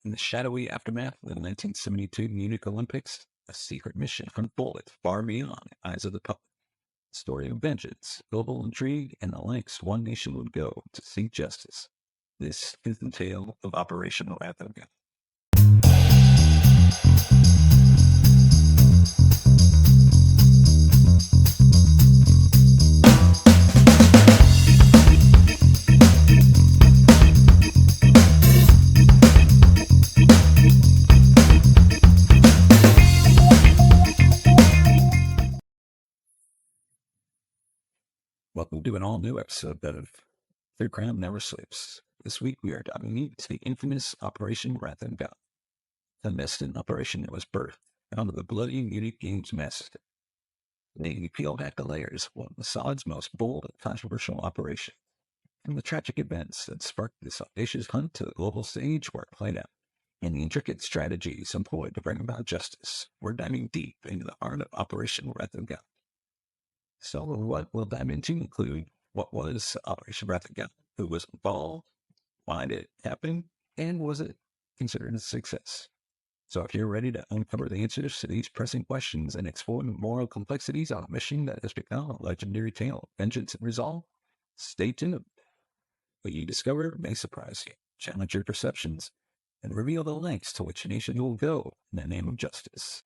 In the shadowy aftermath of the 1972 Munich Olympics, a secret mission unfolded far beyond the eyes of the public. A story of vengeance, global intrigue, and the lengths one nation would go to seek justice. This is the tale of Operation Unravel. Welcome to an all-new episode of Third Crime Never Sleeps. This week we are diving into the infamous Operation Wrath and God, a nested operation that was birthed out of the bloody Munich Massacre. Today we peel back the layers of one of Mossad's most bold and controversial operations, and the tragic events that sparked this audacious hunt to the global stage were played out, and the intricate strategies employed to bring about justice. We're diving deep into the heart of Operation Wrath and God. So what we'll dive into include what was Operation Wrath and God, who was involved, why did it happen, and was it considered a success? So if you're ready to uncover the answers to these pressing questions and explore the moral complexities on a mission that has become a legendary tale of vengeance and resolve, stay tuned. What you discover may surprise you, challenge your perceptions, and reveal the lengths to which a nation will go in the name of justice.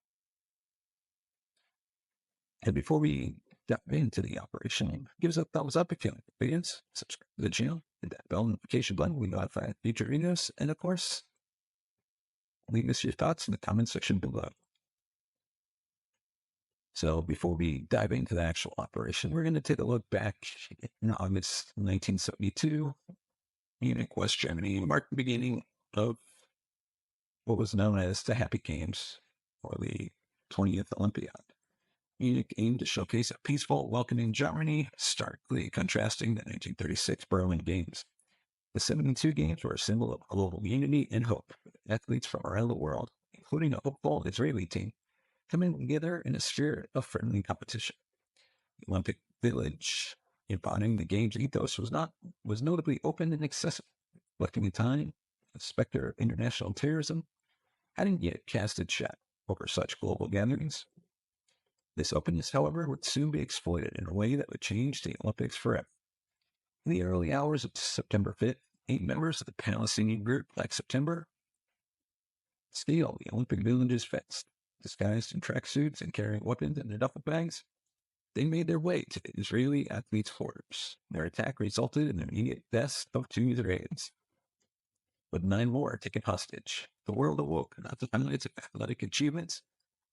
And before we dive into the operation, give us a thumbs up if you like the videos, subscribe to the channel, hit that bell notification button we notify future videos, and of course, leave us your thoughts in the comment section below. So before we dive into the actual operation, we're going to take a look back in August 1972. Munich, West Germany marked the beginning of what was known as the Happy Games, or the 20th Olympiad. Munich aimed to showcase a peaceful, welcoming Germany, starkly contrasting the 1936 Berlin Games. The 72 games were a symbol of global unity and hope, with athletes from around the world, including a hopeful Israeli team, coming together in a spirit of friendly competition. The Olympic Village, embodying the game's ethos, was notably open and accessible, reflecting a time the specter of international terrorism hadn't yet cast its shadow over such global gatherings. This openness, however, would soon be exploited in a way that would change the Olympics forever. In the early hours of September 5th, 8 members of the Palestinian group Black September scaled the Olympic Village's fence. Disguised in tracksuits and carrying weapons in their duffel bags, they made their way to the Israeli athletes' quarters. Their attack resulted in the immediate deaths of 2 Israelis, with 9 more taken hostage. The world awoke not to highlights of athletic achievements,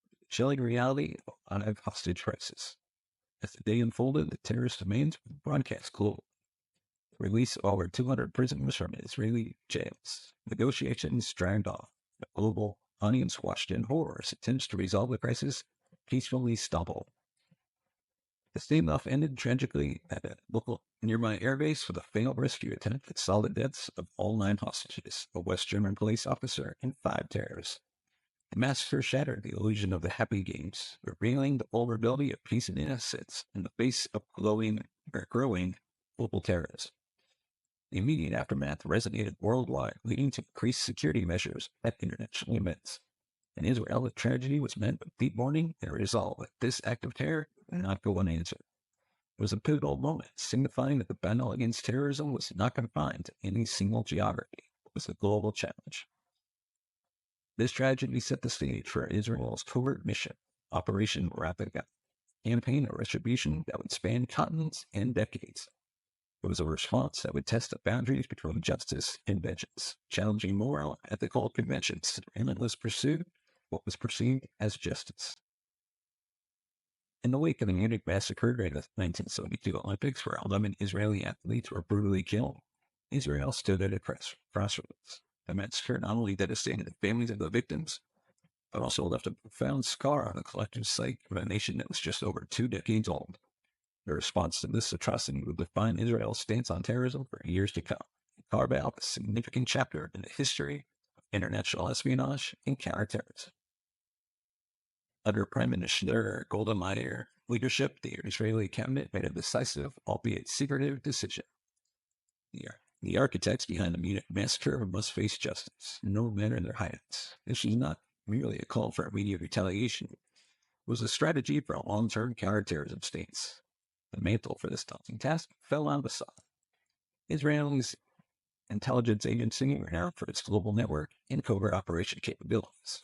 but the chilling reality of 5 hostage crisis. As the day unfolded, the terrorist demands were broadcast globally. The release of over 200 prisoners from Israeli jails. Negotiations dragged on. The global audience watched in horror as attempts to resolve the crisis peacefully stumbled. The standoff ended tragically at a local nearby airbase with a failed rescue attempt that saw the deaths of all 9 hostages, a West German police officer, and 5 terrorists. The massacre shattered the illusion of the Happy Games, revealing the vulnerability of peace and innocence in the face of growing global terrorism. The immediate aftermath resonated worldwide, leading to increased security measures at international events. In Israel, the tragedy was met with deep mourning and a resolve that this act of terror would not go unanswered. It was a pivotal moment, signifying that the battle against terrorism was not confined to any single geography. It was a global challenge. This tragedy set the stage for Israel's covert mission, Operation Wrath and God, a campaign of retribution that would span continents and decades. It was a response that would test the boundaries between justice and vengeance, challenging moral and ethical conventions to the relentless pursuit of what was perceived as justice. In the wake of the Munich Massacre during the 1972 Olympics, where 11 Israeli athletes were brutally killed, Israel stood at a crossroads. The massacre not only devastated the families of the victims, but also left a profound scar on the collective psyche of a nation that was just over 2 decades old. The response to this atrocity would define Israel's stance on terrorism for years to come, and carve out a significant chapter in the history of international espionage and counterterrorism. Under Prime Minister Golda Meir leadership, the Israeli cabinet made a decisive, albeit secretive, decision. The The architects behind the Munich Massacre must face justice, no matter their heights. This is not merely a call for immediate retaliation. It was a strategy for a long-term counterterrorism stance. The mantle for this daunting task fell on Mossad, Israel's intelligence agency renowned for its global network and covert operation capabilities.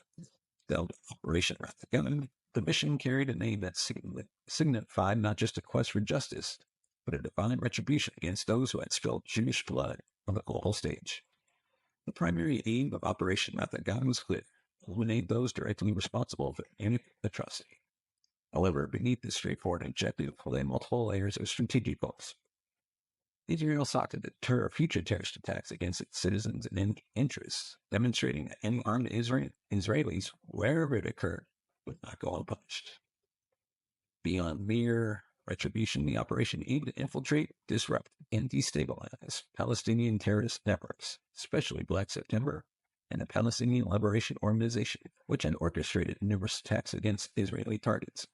Dubbed Operation Rathagan, the mission carried a name that signified not just a quest for justice, but a divine retribution against those who had spilled Jewish blood on the global stage. The primary aim of Operation Rathagan was clear: eliminate those directly responsible for any atrocity. However, beneath this straightforward objective lay multiple layers of strategic goals. Israel sought to deter future terrorist attacks against its citizens and interests, demonstrating that any armed Israelis, wherever it occurred, would not go unpunished. Beyond mere retribution, the operation aimed to infiltrate, disrupt, and destabilize Palestinian terrorist networks, especially Black September and the Palestinian Liberation Organization, which had orchestrated numerous attacks against Israeli targets.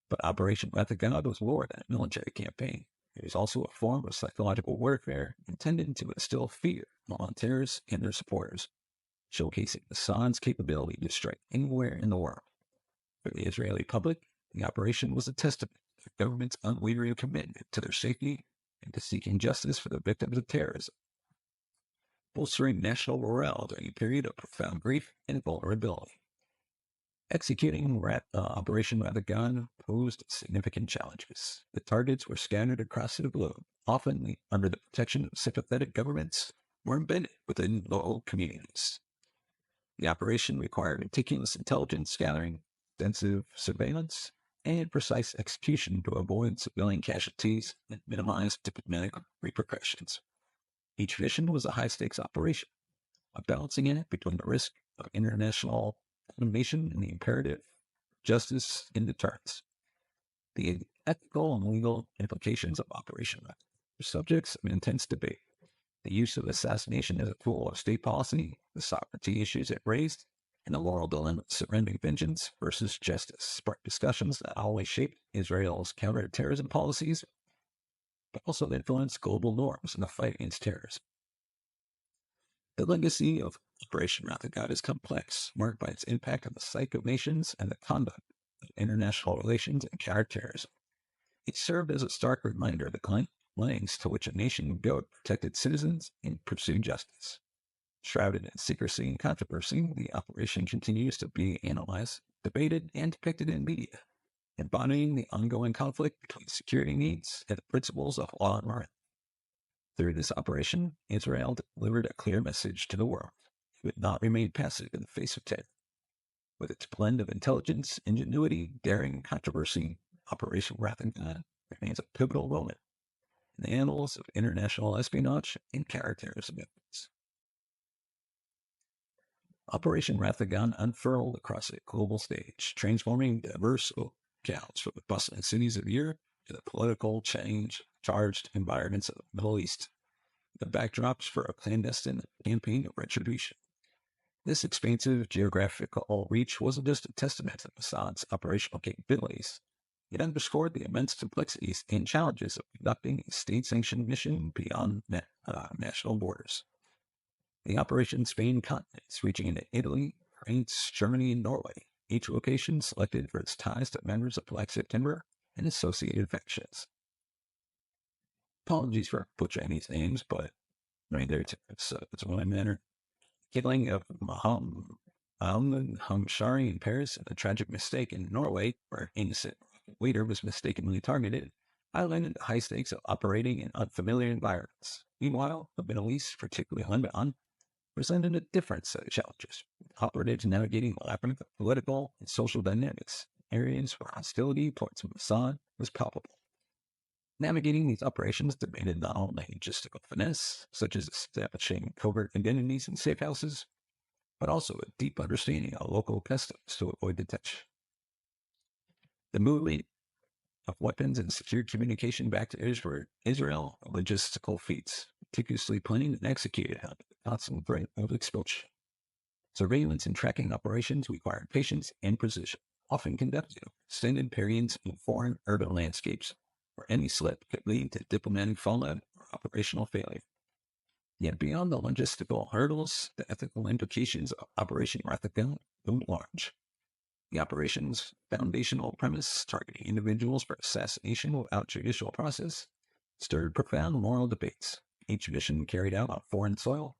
But Operation Rathagan was more than a military campaign. It is also a form of psychological warfare intended to instill fear among terrorists and their supporters, showcasing Assad's capability to strike anywhere in the world. For the Israeli public, the operation was a testament to the government's unwavering commitment to their safety and to seeking justice for the victims of terrorism, bolstering national morale during a period of profound grief and vulnerability. Executing Operation Rathagan posed significant challenges. The targets were scattered across the globe, often under the protection of sympathetic governments, or embedded within local communities. The operation required meticulous intelligence gathering, extensive surveillance, and precise execution to avoid civilian casualties and minimize diplomatic repercussions. Each mission was a high-stakes operation, a balancing act between the risk of international condemnation and the imperative of justice and deterrence. The ethical and legal implications of Operation Rathagan were subjects of intense debate. The use of assassination as a tool of state policy, the sovereignty issues it raised, and the moral dilemma surrounding vengeance versus justice sparked discussions that always shaped Israel's counterterrorism policies, but also influenced global norms in the fight against terrorism. The legacy of Operation Rathagan is complex, marked by its impact on the psyche of nations and the conduct of international relations and counterterrorism. It served as a stark reminder of the lengths to which a nation would go to protect its citizens and pursue justice. Shrouded in secrecy and controversy, the operation continues to be analyzed, debated, and depicted in media, embodying the ongoing conflict between security needs and the principles of law and right. Through this operation, Israel delivered a clear message to the world. It would not remain passive in the face of terror. With its blend of intelligence, ingenuity, daring, and controversy, Operation Rathagan remains a pivotal moment in the annals of international espionage and counterterrorism efforts. Operation Rathagan unfurled across a global stage, transforming diverse locales from the bustling cities of Europe to the political charged environments of the Middle East, the backdrops for a clandestine campaign of retribution. This expansive geographical reach wasn't just a testament to Mossad's operational capabilities. It underscored the immense complexities and challenges of conducting a state-sanctioned mission beyond national borders. The operation spanned continents, reaching into Italy, France, Germany, and Norway, each location selected for its ties to members of Black September and associated factions. Apologies for butchering these names, but it's what I matter. Killing of Hamshari in Paris and a tragic mistake in Norway, where an innocent waiter was mistakenly targeted, highlighted the high stakes of operating in unfamiliar environments. Meanwhile, the Middle East, particularly Lebanon, presented a different set of challenges. Operatives navigating the labyrinth of political and social dynamics, areas where hostility towards Mossad was palpable. Navigating these operations demanded not only logistical finesse, such as establishing covert identities in safe houses, but also a deep understanding of local customs to avoid detection. The movement of weapons and secure communication back to Israel are logistical feats, meticulously planned and executed under the constant threat of exposure. Surveillance and tracking operations required patience and precision, often conducted over extended periods in foreign urban landscapes, where any slip could lead to diplomatic fallout or operational failure. Yet beyond the logistical hurdles, the ethical implications of Operation Rathagan loomed large. The operation's foundational premise, targeting individuals for assassination without judicial process, stirred profound moral debates. Each mission carried out on foreign soil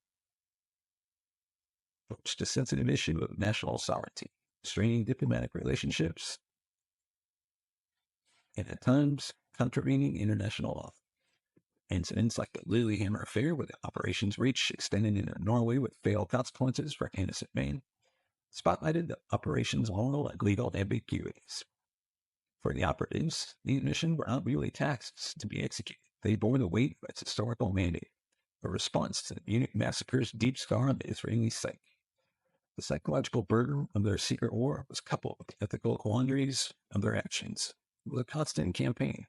approached a sensitive issue of national sovereignty, straining diplomatic relationships, and at times contravening international law. Incidents like the Lillehammer affair, where the operation's reach extended into Norway with fatal consequences for innocent men, spotlighted the operation's moral and legal ambiguities. For the operatives, these missions were not merely tasks to be executed. They bore the weight of its historical mandate, a response to the Munich Massacre's deep scar on the Israeli psyche. The psychological burden of their secret war was coupled with the ethical quandaries of their actions. It was a constant campaigning.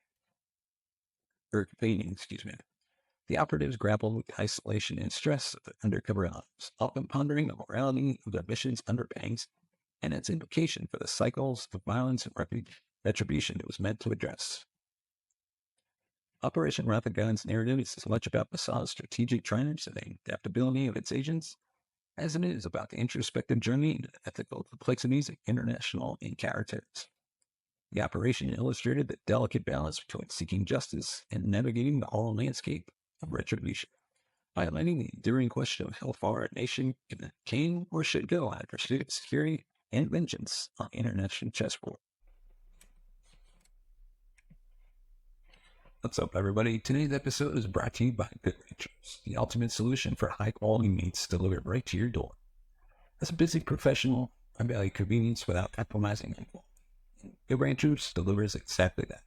The operatives grappled with the isolation and stress of the undercover ops, often pondering the morality of their mission's underpinnings and its implication for the cycles of violence and retribution it was meant to address. Operation Rathagan's narrative is as much about Mossad's strategic triumphs and the adaptability of its agents as it is about the introspective journey into the ethical complexities of international encounters. The operation illustrated the delicate balance between seeking justice and navigating the whole landscape of retribution, highlighting the enduring question of how far a nation can or should go in pursuit of security and vengeance on the international chessboard. What's up, everybody? Today's episode is brought to you by Good Ranchers, the ultimate solution for high-quality meats delivered right to your door. As a busy professional, I value convenience without compromising on quality. Good Ranchers delivers exactly that.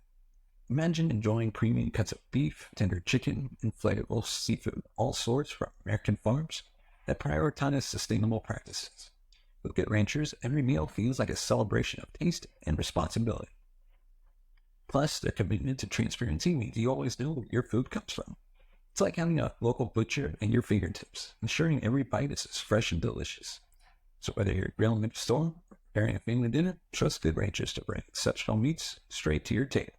Imagine enjoying premium cuts of beef, tender chicken, and flavorful seafood, all sourced from American farms that prioritize sustainable practices. With Good Ranchers, every meal feels like a celebration of taste and responsibility. Plus, their commitment to transparency means you always know where your food comes from. It's like having a local butcher at your fingertips, ensuring every bite is as fresh and delicious. So whether you're grilling at a store or preparing a family dinner, trust Good Ranchers to bring exceptional meats straight to your table.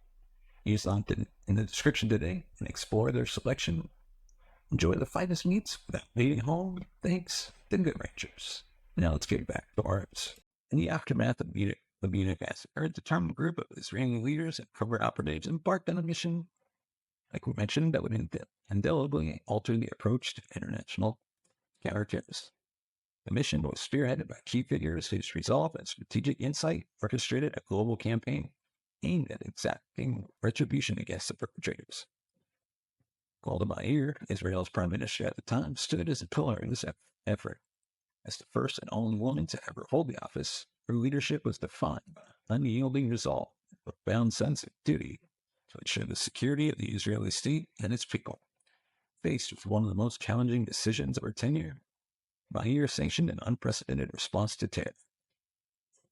Use the link in the description today and explore their selection. Enjoy the finest meats without leaving home, thanks to Good Ranchers. Now let's get back to ours. In the aftermath of the Munich Massacre, a determined group of Israeli leaders and covert operatives embarked on a mission, like we mentioned, that would indelibly alter the approach to international counterterrorism. The mission was spearheaded by key figures whose resolve and strategic insight orchestrated a global campaign aimed at exacting retribution against the perpetrators. Golda Meir, Israel's prime minister at the time, stood as a pillar in this effort. As the first and only woman to ever hold the office, her leadership was defined by unyielding resolve and a profound sense of duty to ensure the security of the Israeli state and its people. Faced with one of the most challenging decisions of her tenure, Meir sanctioned an unprecedented response to terror.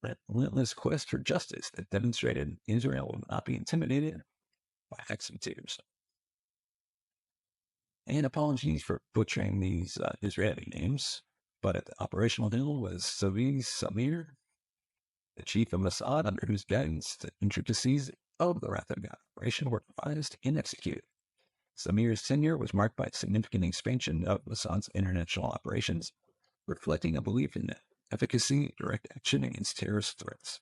A relentless quest for justice that demonstrated Israel would not be intimidated by acts of terrorism. And apologies for butchering these Israeli names, but at the operational hill was Savi Samir, the chief of Mossad, under whose guidance the intricacies of the Rathagan operation were devised and executed. Samir's tenure was marked by a significant expansion of Mossad's international operations, reflecting a belief in the efficacy of direct action against terrorist threats.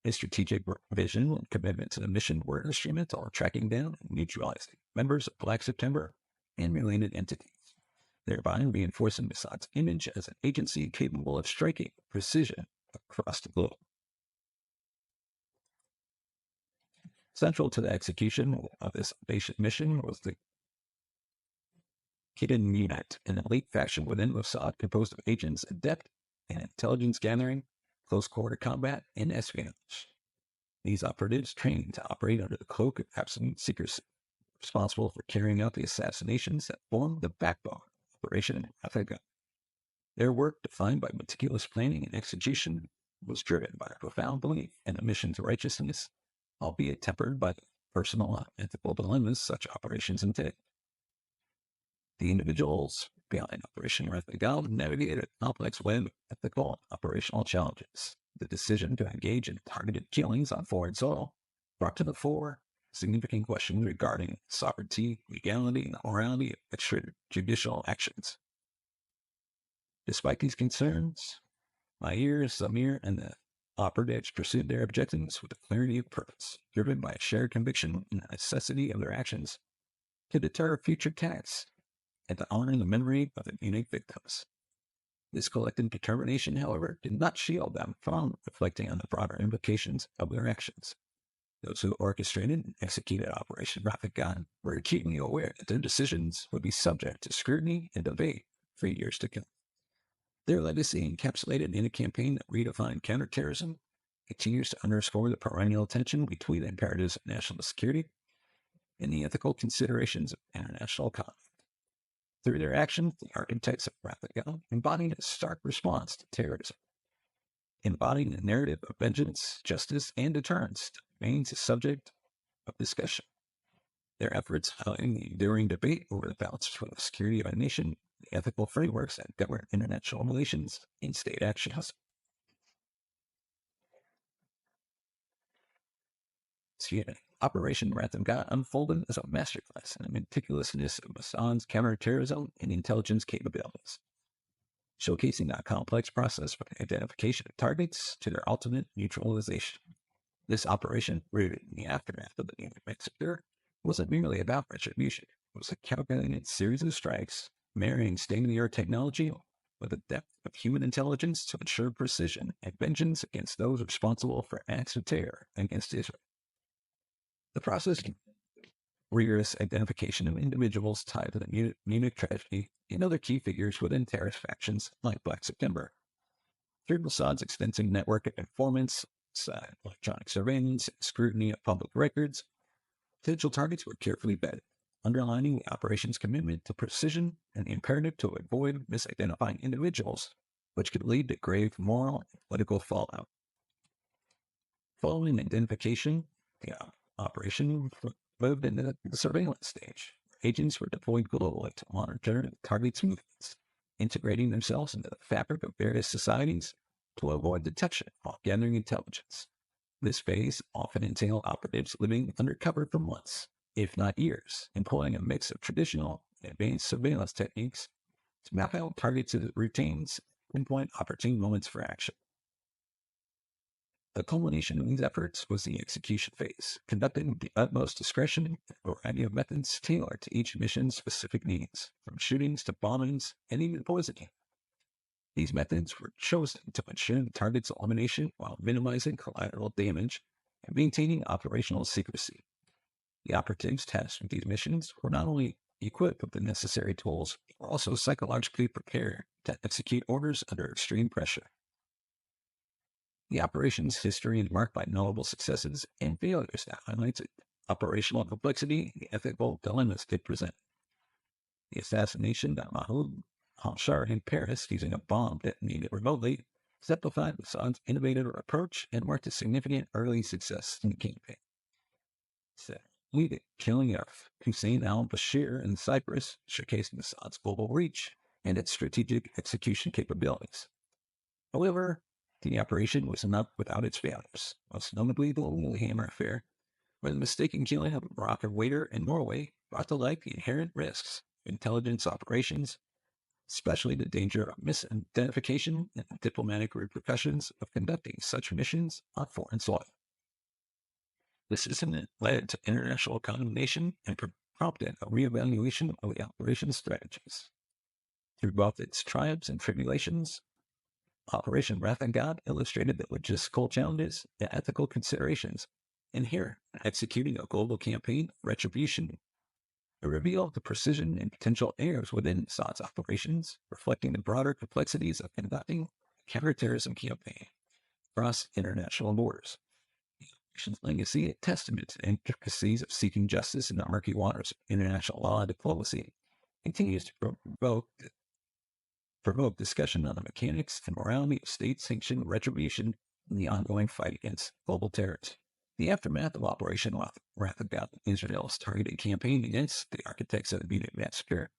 His strategic vision and commitment to the mission were instrumental in tracking down and neutralizing members of Black September and related entities, thereby reinforcing Mossad's image as an agency capable of striking precision across the globe. Central to the execution of this audacious mission was the hidden unit, an elite faction within Mossad composed of agents adept in intelligence gathering, close-quarter combat, and espionage. These operatives trained to operate under the cloak of absolute secrecy, responsible for carrying out the assassinations that formed the backbone of Operation Rathagan. Their work, defined by meticulous planning and execution, was driven by a profound belief in the mission's righteousness, albeit tempered by the personal and ethical dilemmas such operations entail. The individuals behind Operation Rathagan navigated a complex web of ethical and operational challenges. The decision to engage in targeted killings on foreign soil brought to the fore significant questions regarding sovereignty, legality, and morality of extrajudicial actions. Despite these concerns, Mahir, Samir, and the operatives pursued their objectives with a clarity of purpose, driven by a shared conviction in the necessity of their actions to deter future attacks and to honor the memory of the Munich victims. This collective determination, however, did not shield them from reflecting on the broader implications of their actions. Those who orchestrated and executed Operation Raffigan were acutely aware that their decisions would be subject to scrutiny and debate for years to come. Their legacy, encapsulated in a campaign that redefined counterterrorism, continues to underscore the perennial tension between the imperatives of national security and the ethical considerations of international conflict. Through their actions, the architects of Raffigan embodied a stark response to terrorism. Embodying a narrative of vengeance, justice, and deterrence that remains a subject of discussion. Their efforts highlighting the enduring debate over the balance between the security of a nation, the ethical frameworks that govern international relations, and state actions. Operation Raffigan unfolded as a masterclass in the meticulousness of Mossad's counterterrorism and intelligence capabilities, showcasing a complex process from the identification of targets to their ultimate neutralization. This operation, rooted in the aftermath of the Munich Massacre, wasn't merely about retribution. It was a calculated series of strikes, marrying state-of-the-art technology with a depth of human intelligence to ensure precision and vengeance against those responsible for acts of terror against Israel. The process rigorous identification of individuals tied to the Munich tragedy and other key figures within terrorist factions like Black September. Through Mossad's extensive network of informants, electronic surveillance, and scrutiny of public records, potential targets were carefully vetted, underlining the operation's commitment to precision and the imperative to avoid misidentifying individuals, which could lead to grave moral and political fallout. Following identification, the operation moved into the surveillance stage. Agents were deployed globally to monitor the target's movements, integrating themselves into the fabric of various societies to avoid detection while gathering intelligence. This phase often entailed operatives living undercover for months, if not years, employing a mix of traditional and advanced surveillance techniques to map out targets' routines and pinpoint opportune moments for action. The culmination of these efforts was the execution phase, conducted with the utmost discretion and a variety of methods tailored to each mission's specific needs, from shootings to bombings and even poisoning. These methods were chosen to ensure the target's elimination while minimizing collateral damage and maintaining operational secrecy. The operatives tasked with these missions were not only equipped with the necessary tools, but were also psychologically prepared to execute orders under extreme pressure. The operation's history is marked by notable successes and failures that highlights its operational complexity and the ethical dilemmas it presents. The assassination of Mahmoud al-Shar in Paris using a bomb detonated remotely exemplified Mossad's innovative approach and marked a significant early success in the campaign. The killing of Hussein al-Bashir in Cyprus showcased Mossad's global reach and its strategic execution capabilities. However, the operation was not without its failures, most notably the Lillehammer affair, where the mistaken killing of a Moroccan waiter in Norway brought to light the inherent risks of intelligence operations, especially the danger of misidentification and the diplomatic repercussions of conducting such missions on foreign soil. This incident led to international condemnation and prompted a reevaluation of the operation's strategies. Through both its triumphs and tribulations, Operation Raffigan illustrated the logistical challenges and ethical considerations inherent in executing a global campaign of retribution. It revealed the precision and potential errors within Mossad's operations, reflecting the broader complexities of conducting a counterterrorism campaign across international borders. The operation's legacy, a testament to the intricacies of seeking justice in the murky waters of international law and diplomacy, continues to provoke discussion on the mechanics and morality of state-sanctioned retribution in the ongoing fight against global terrorism. The aftermath of Operation Raffigan, Israel's targeted campaign against the architects of the Munich Massacre,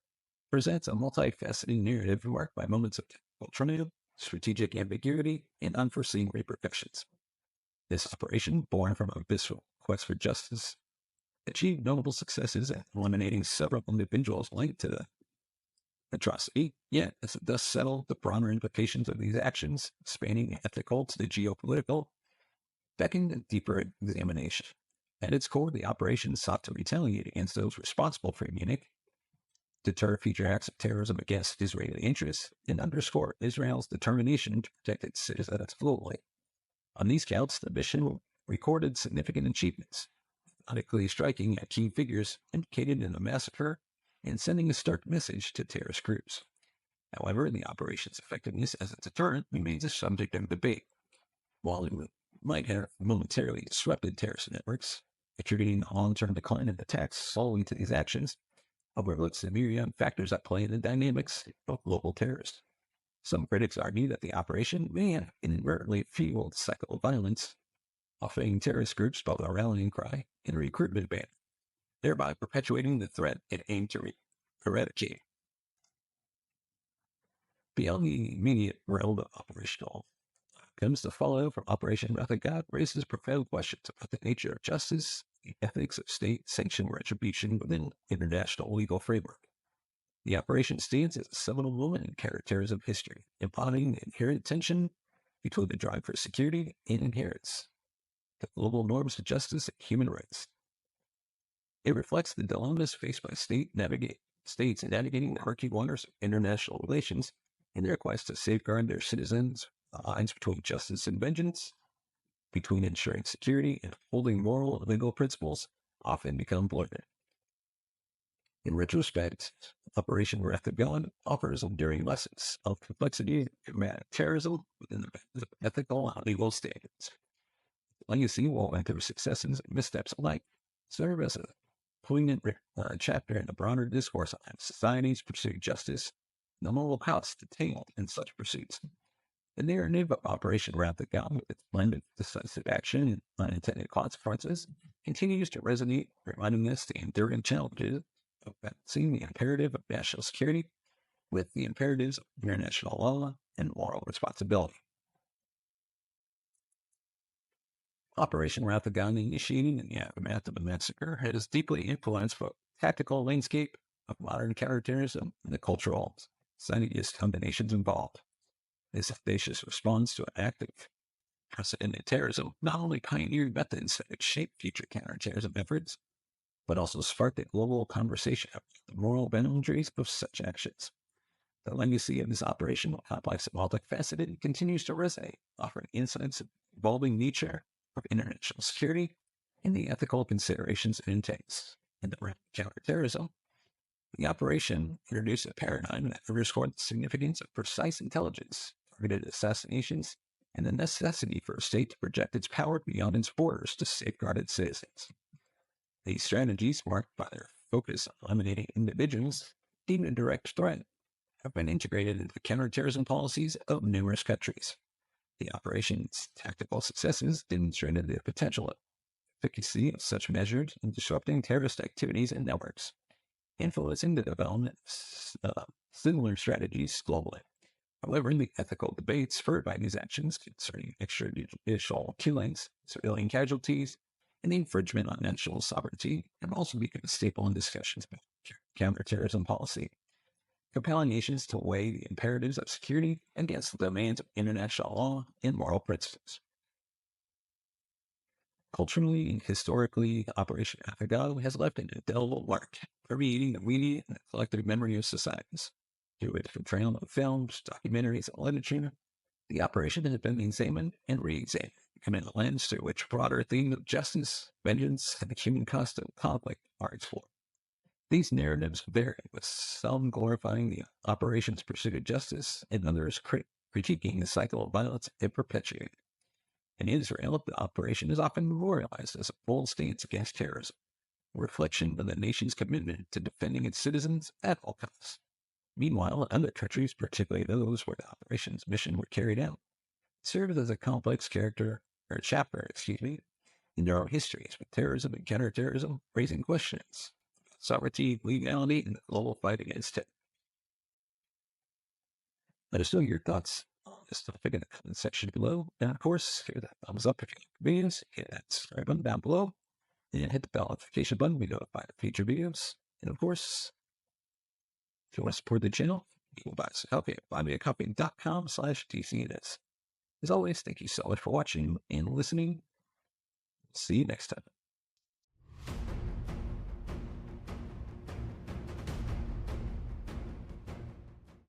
presents a multifaceted narrative marked by moments of tactical triumph, strategic ambiguity, and unforeseen repercussions. This operation, born from a visceral quest for justice, achieved notable successes at eliminating several individuals linked to the atrocity, yet as the dust settled, the broader implications of these actions, spanning the ethical to the geopolitical, beckoned a deeper examination. At its core, the operation sought to retaliate against those responsible for Munich, deter future acts of terrorism against Israeli interests, and underscore Israel's determination to protect its citizens globally. On these counts, the mission recorded significant achievements, methodically striking at key figures implicated in the massacre and sending a stark message to terrorist groups. However, the operation's effectiveness as a deterrent remains a subject of debate. While it might have momentarily disrupted terrorist networks, attributing the long-term decline in attacks solely to these actions overlooks the myriad factors at play in the dynamics of global terrorism. Some critics argue that the operation may have inadvertently fueled the cycle of violence, offering terrorist groups both a rallying cry and a recruitment ban, thereby perpetuating the threat it aimed to eradicate. Beyond the immediate realm of operational outcomes, the fallout from Operation Wrath of God raises profound questions about the nature of justice, the ethics of state-sanctioned retribution within international legal framework. The operation stands as a seminal moment in counterterrorism history, embodying the inherent tension between the drive for security and adherence to global norms of justice and human rights. It reflects the dilemmas faced by states in navigating the murky waters of international relations and their quest to safeguard their citizens, the lines between justice and vengeance, between ensuring security and upholding moral and legal principles, often become blurred. In retrospect, Operation Wrath of God offers enduring lessons of complexity and combating terrorism within the bounds of ethical and legal standards. Legacy will enter successes and missteps alike serve as a poignant chapter in a broader discourse on society's pursuit of justice, and the moral costs detailed in such pursuits. The narrative of Operation Wrath of God, with its blend of decisive action and unintended consequences, continues to resonate, reminding us the enduring challenges of balancing the imperative of national security with the imperatives of international law and moral responsibility. Operation Wrath of God, initiated in the aftermath of the massacre, has deeply influenced the tactical landscape of modern counterterrorism and the cultural zeitgeist combinations involved. This audacious response to an act of unprecedented terrorism not only pioneered methods that shaped future counterterrorism efforts, but also sparked a global conversation about the moral boundaries of such actions. The legacy of this operation, complex and multifaceted, continues to resonate, offering insights of the evolving nature of international security and the ethical considerations it entails. In the realm of counterterrorism, the operation introduced a paradigm that underscored the significance of precise intelligence, targeted assassinations, and the necessity for a state to project its power beyond its borders to safeguard its citizens. These strategies, marked by their focus on eliminating individuals deemed a direct threat, have been integrated into the counterterrorism policies of numerous countries. The operation's tactical successes demonstrated the potential efficacy of such measures in disrupting terrorist activities and networks, influencing the development of similar strategies globally. However, the ethical debates spurred by these actions concerning extrajudicial killings, civilian casualties, and the infringement on national sovereignty have also become a staple in discussions about counterterrorism policy, compelling nations to weigh the imperatives of security against the demands of international law and moral principles. Culturally and historically, Operation Wrath of God has left an indelible mark, permeating the media and the collective memory of societies. Through its portrayal of films, documentaries, and literature, the operation has been examined and re-examined, becoming a lens through which broader themes of justice, vengeance, and the human cost of conflict are explored. These narratives vary, with some glorifying the operation's pursuit of justice and others critiquing the cycle of violence it perpetuated. In Israel, the operation is often memorialized as a bold stance against terrorism, a reflection of the nation's commitment to defending its citizens at all costs. Meanwhile, in other countries, particularly those where the operation's mission were carried out, served as a complex chapter, in their own histories, with terrorism and counterterrorism raising questions about sovereignty, legality, and the global fight against it. Let us know your thoughts on this topic in the comment section below. And of course, hit that thumbs up if you like the videos, hit that subscribe button down below, and hit the bell notification button to be notified of future videos. And of course, if you want to support the channel, you can buy us a copy at buymeacoffee.com/TCNS. As always, thank you so much for watching and listening. See you next time.